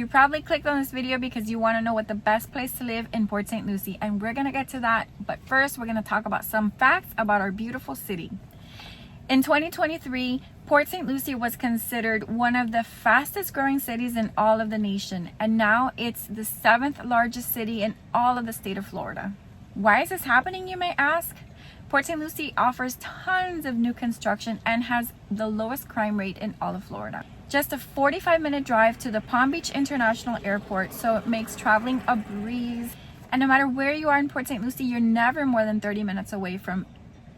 You probably clicked on this video because you want to know what the best place to live in Port St. Lucie, and we're going to get to that. But first, we're going to talk about some facts about our beautiful city. In 2023, Port St. Lucie was considered one of the fastest growing cities in all of the nation, and now it's the 7th largest city in all of the state of Florida. Why is this happening, you may ask? Port St. Lucie offers tons of new construction and has the lowest crime rate in all of Florida. Just a 45-minute drive to the Palm Beach International Airport, so it makes traveling a breeze. And no matter where you are in Port St. Lucie, you're never more than 30 minutes away from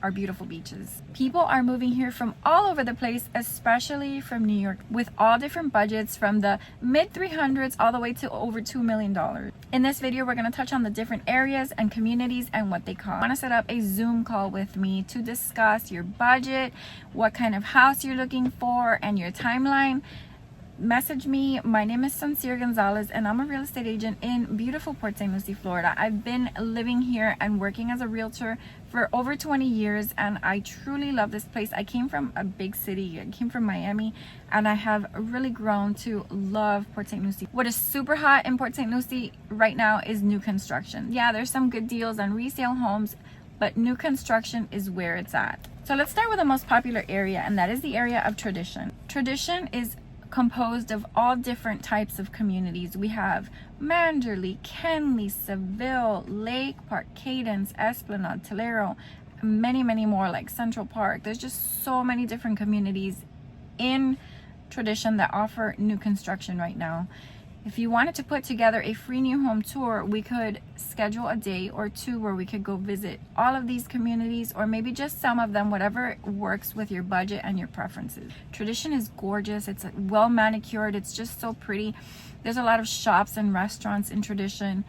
our beautiful beaches. People are moving here from all over the place, especially from New York, with all different budgets from the mid 300s all the way to over $2 million. In this video, we're going to touch on the different areas and communities and what they cost. I want to set up a Zoom call with me to discuss your budget, what kind of house you're looking for, and your timeline. Message me. My name is Sonsire Gonzalez, and I'm a real estate agent in beautiful Port St. Lucie, Florida. I've been living here and working as a realtor for over 20 years, and I truly love this place. I came from a big city. I came from Miami, and I have really grown to love Port St. Lucie. What is super hot in Port St. Lucie right now is new construction. Yeah, there's some good deals on resale homes, but new construction is where it's at. So let's start with the most popular area, and that is the area of Tradition. Tradition is composed of all different types of communities. We have Manderley, Kenley, Seville, Lake Park, Cadence, Esplanade, Tulare, many more, like Central Park. There's just so many different communities in Tradition that offer new construction right now. If you wanted to put together a free new home tour, we could schedule a day or two where we could go visit all of these communities, or maybe just some of them, whatever works with your budget and your preferences. Tradition is gorgeous. It's well manicured. It's just so pretty. There's a lot of shops and restaurants in Tradition,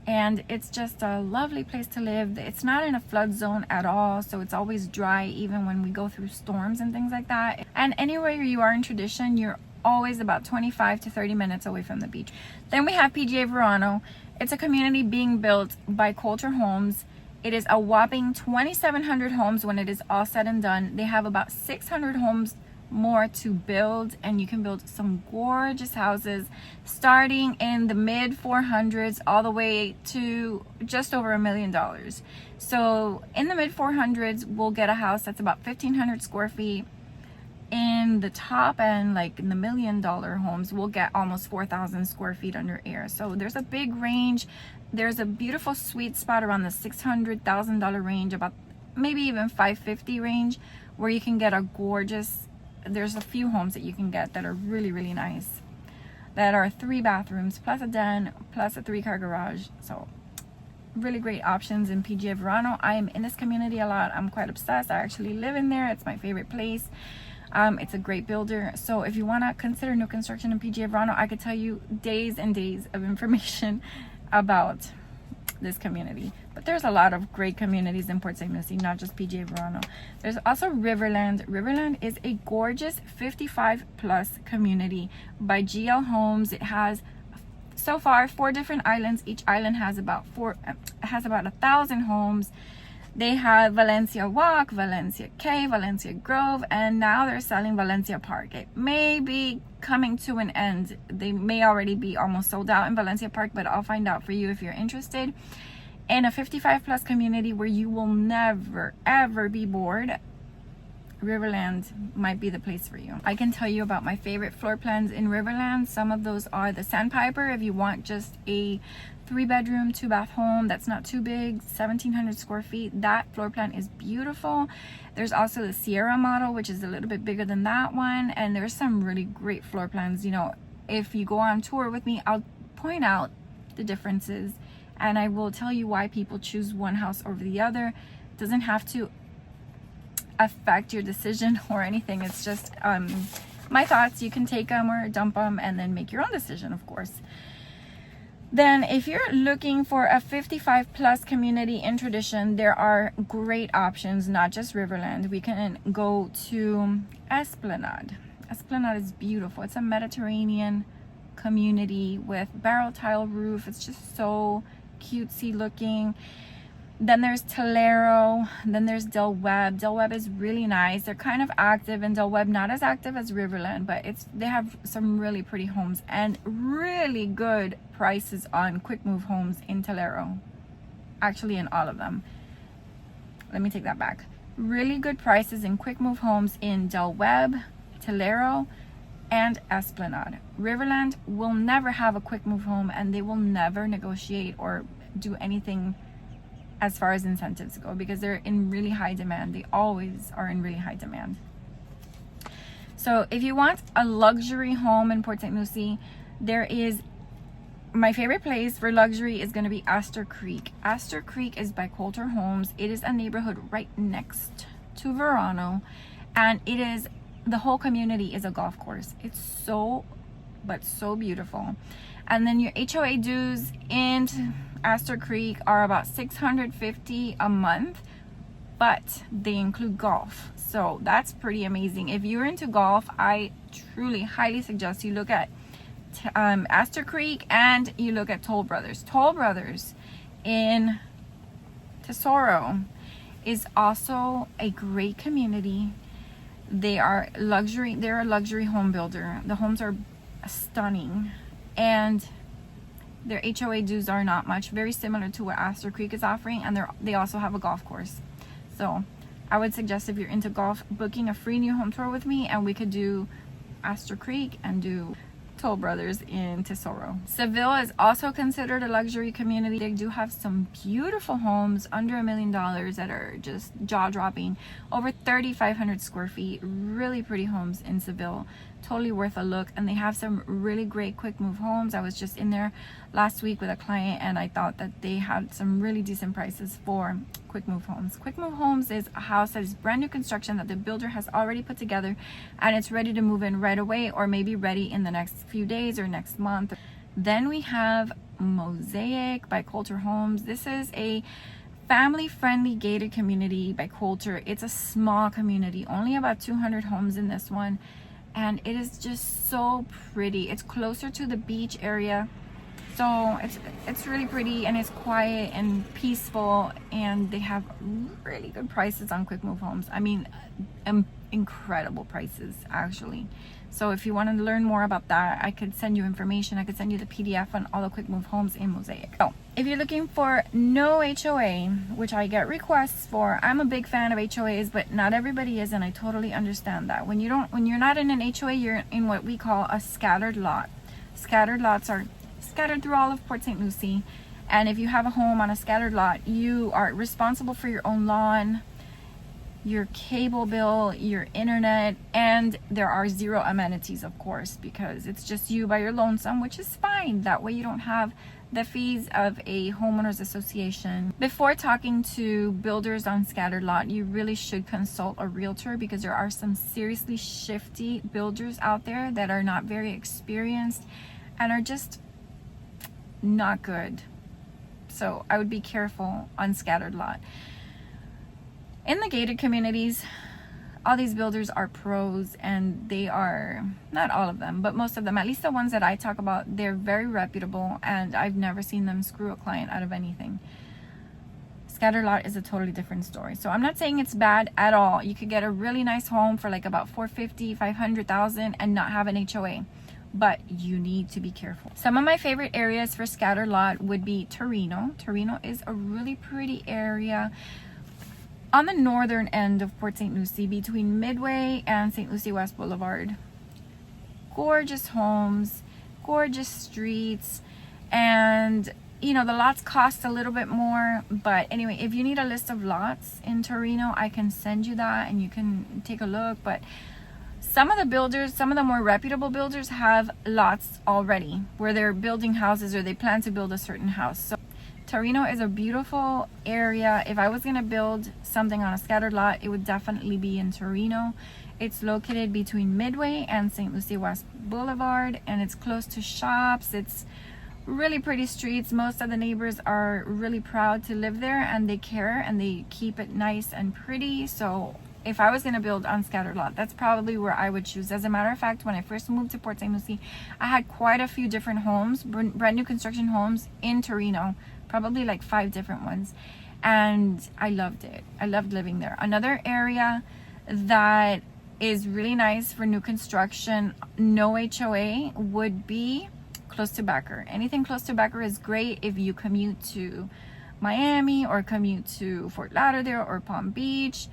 and it's just a lovely place to live. It's not in a flood zone at all, so it's always dry even when we go through storms and things like that. And anywhere you are in Tradition, you're always about 25 to 30 minutes away from the beach. Then we have PGA Verano. It's a community being built by Coulter Homes. It is a whopping 2,700 homes when it is all said and done. They have about 600 homes more to build, and you can build some gorgeous houses starting in the mid 400s all the way to just over $1 million. So in the mid 400s, we'll get a house that's about 1,500 square feet. In the top end, like in the $1 million homes, we'll get almost 4,000 square feet under air. So there's a big range. There's a beautiful sweet spot around the $600,000 range, about maybe even $550,000 range, where you can get a gorgeous, there's a few homes that you can get that are really nice, that are 3 bathrooms plus a den plus a 3-car garage. So really great options in PGA Verano. I am in this community a lot. I'm quite obsessed. I actually live in there. It's my favorite place. It's a great builder. So if you want to consider new construction in PGA Verano, I could tell you days and days of information about this community. But there's a lot of great communities in Port St. Lucie, not just PGA Verano. There's also Riverland. Riverland is a gorgeous 55+ community by GL Homes. It has so far 4 different islands. Each island has about 1,000 homes. They have Valencia Walk, Valencia Cay, Valencia Grove, and now they're selling Valencia Park. It may be coming to an end. They may already be almost sold out in Valencia Park, but I'll find out for you if you're interested. In a 55+ community where you will never, ever be bored, Riverland might be the place for you. I can tell you about my favorite floor plans in Riverland. Some of those are the Sandpiper, if you want just a 3-bedroom, 2-bath home that's not too big, 1,700 square feet. That floor plan is beautiful. There's also the Sierra model, which is a little bit bigger than that one, and there's some really great floor plans. You know, if you go on tour with me, I'll point out the differences, and I will tell you why people choose one house over the other. It doesn't have to affect your decision or anything. It's just my thoughts. You can take them or dump them and then make your own decision, of course. Then if you're looking for a 55+ community in Tradition, there are great options, not just Riverland. We can go to Esplanade. Esplanade is beautiful. It's a Mediterranean community with barrel tile roof. It's just so cutesy looking. Then there's Tulare, then there's Del Webb. Del Webb is really nice. They're kind of active, and Del Webb not as active as Riverland, but they have some really pretty homes and really good prices on quick move homes in Tulare. Actually, in all of them. Let me take that back. Really good prices in quick move homes in Del Webb, Tulare, and Esplanade. Riverland will never have a quick move home, and they will never negotiate or do anything as far as incentives go, because they're in really high demand. They always are in really high demand. So if you want a luxury home in Port St. Lucie, there is, my favorite place for luxury is going to be Astor Creek. Astor Creek is by Coulter Homes. It is a neighborhood right next to Verano, and it is, the whole community is a golf course. It's so beautiful. And then your HOA dues in Astor Creek are about $650 a month, but they include golf, so that's pretty amazing. If you're into golf, I truly highly suggest you look at Astor Creek, and you look at Toll Brothers. Toll Brothers in Tesoro is also a great community. They're a luxury home builder. The homes are stunning, and their HOA dues are not much, very similar to what Astor Creek is offering, and they also have a golf course. So I would suggest, if you're into golf, booking a free new home tour with me, and we could do Astor Creek and do Toll Brothers in Tesoro. Seville is also considered a luxury community. They do have some beautiful homes under $1 million that are just jaw-dropping. Over 3,500 square feet, really pretty homes in Seville. Totally worth a look, and they have some really great quick move homes. I was just in there last week with a client, and I thought that they had some really decent prices for quick move homes. Quick move homes is a house that is brand new construction that the builder has already put together, and it's ready to move in right away, or maybe ready in the next few days or next month. Then we have Mosaic by Coulter Homes. This is a family-friendly gated community by Coulter. It's a small community, only about 200 homes in this one, and it is just so pretty. It's closer to the beach area, so it's really pretty, and it's quiet and peaceful, and they have really good prices on quick move homes. I mean, incredible prices actually. So if you want to learn more about that, I could send you information. I could send you the PDF on all the quick move homes in Mosaic. So if you're looking for no HOA, which I get requests for, I'm a big fan of HOAs, but not everybody is, and I totally understand that. When you're not in an HOA, you're in what we call a scattered lot. Scattered lots are scattered through all of Port St. Lucie, and if you have a home on a scattered lot, you are responsible for your own lawn, your cable bill, your internet, and there are zero amenities, of course, because it's just you by your lonesome, which is fine. That way you don't have the fees of a homeowners association. Before talking to builders on scattered lot, you really should consult a realtor, because there are some seriously shifty builders out there that are not very experienced and are just not good. So I would be careful on scattered lot. In the gated communities, all these builders are pros, and they are, not all of them, but most of them, at least the ones that I talk about, they're very reputable, and I've never seen them screw a client out of anything. Scattered lot is a totally different story. So I'm not saying it's bad at all. You could get a really nice home for like about $450,000, $500,000 and not have an HOA, but you need to be careful. Some of my favorite areas for scattered lot would be Torino. Torino is a really pretty area on the northern end of Port St. Lucie, between Midway and St. Lucie West Boulevard. Gorgeous homes, gorgeous streets, and you know, the lots cost a little bit more, but anyway, if you need a list of lots in Torino, I can send you that and you can take a look. But some of the builders, some of the more reputable builders, have lots already where they're building houses, or they plan to build a certain house. So Torino is a beautiful area. If I was going to build something on a scattered lot, it would definitely be in Torino. It's located between Midway and St. Lucie West Boulevard, and it's close to shops. It's really pretty streets. Most of the neighbors are really proud to live there, and they care, and they keep it nice and pretty. So if I was going to build on scattered lot, that's probably where I would choose. As a matter of fact, when I first moved to Port St. Lucie, I had quite a few different homes, brand new construction homes in Torino, probably like 5 different ones. and I loved it. I loved living there. Another area that is really nice for new construction, no HOA, would be close to Becker. Anything close to Becker is great if you commute to Miami or commute to Fort Lauderdale or Palm Beach,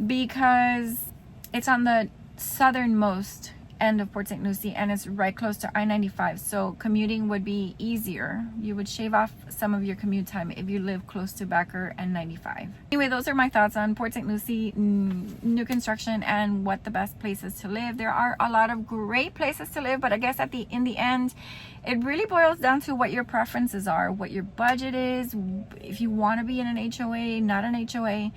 because it's on the southernmost end of Port St. Lucie and it's right close to I-95, so commuting would be easier. You would shave off some of your commute time if you live close to Becker and 95. Anyway, those are my thoughts on Port St. Lucie new construction and what the best places to live. There are a lot of great places to live, but I guess in the end it really boils down to what your preferences are, what your budget is, if you want to be in an HOA, not an HOA.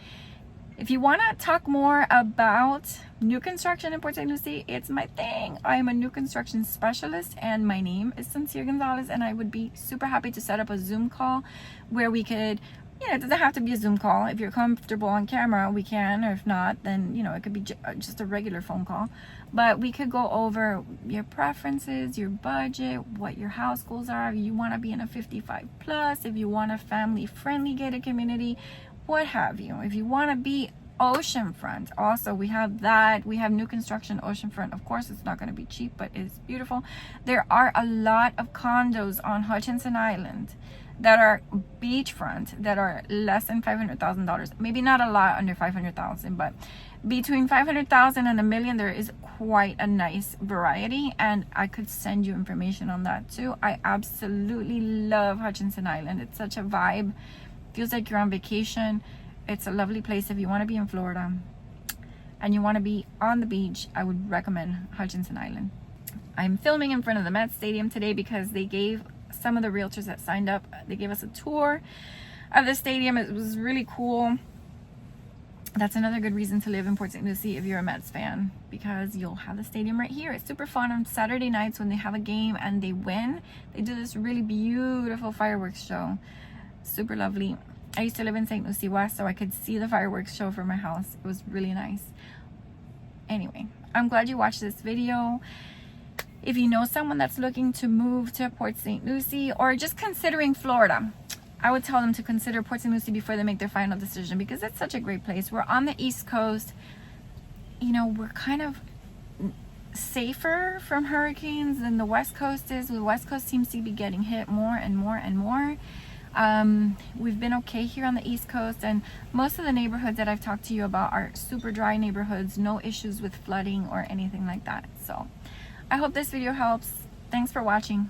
If you want to talk more about new construction in Port St. Lucie, it's my thing. I am a new construction specialist and my name is Sonsire Gonzalez, and I would be super happy to set up a Zoom call where we could, it doesn't have to be a Zoom call. If you're comfortable on camera, we can, or if not, then, it could be just a regular phone call. But we could go over your preferences, your budget, what your house goals are. If you want to be in a 55 plus, if you want a family friendly gated community, what have you. If you want to be oceanfront, also we have that. We have new construction oceanfront. Of course, it's not going to be cheap, but it's beautiful. There are a lot of condos on Hutchinson Island that are beachfront that are less than $500,000. Maybe not a lot under $500,000, but between $500,000 and $1 million, there is quite a nice variety, and I could send you information on that too. I absolutely love Hutchinson Island. It's such a vibe. Feels like you're on vacation. It's a lovely place. If you want to be in Florida and you want to be on the beach, I would recommend Hutchinson Island. I'm filming in front of the Mets Stadium today because they gave some of the realtors that signed up, they gave us a tour of the stadium. It was really cool. That's another good reason to live in Port St. Lucie if you're a Mets fan, because you'll have the stadium right here. It's super fun on Saturday nights when they have a game and they win. They do this really beautiful fireworks show. Super lovely. I used to live in St. Lucie West, so I could see the fireworks show from my house. It was really nice. Anyway, I'm glad you watched this video. If you know someone that's looking to move to Port St. Lucie or just considering Florida, I would tell them to consider Port St. Lucie before they make their final decision, because it's such a great place. We're on the East Coast. We're kind of safer from hurricanes than the West Coast is. The West Coast seems to be getting hit more and more and more. We've been okay here on the East Coast, and most of the neighborhoods that I've talked to you about are super dry neighborhoods, no issues with flooding or anything like that. So I hope this video helps. Thanks for watching.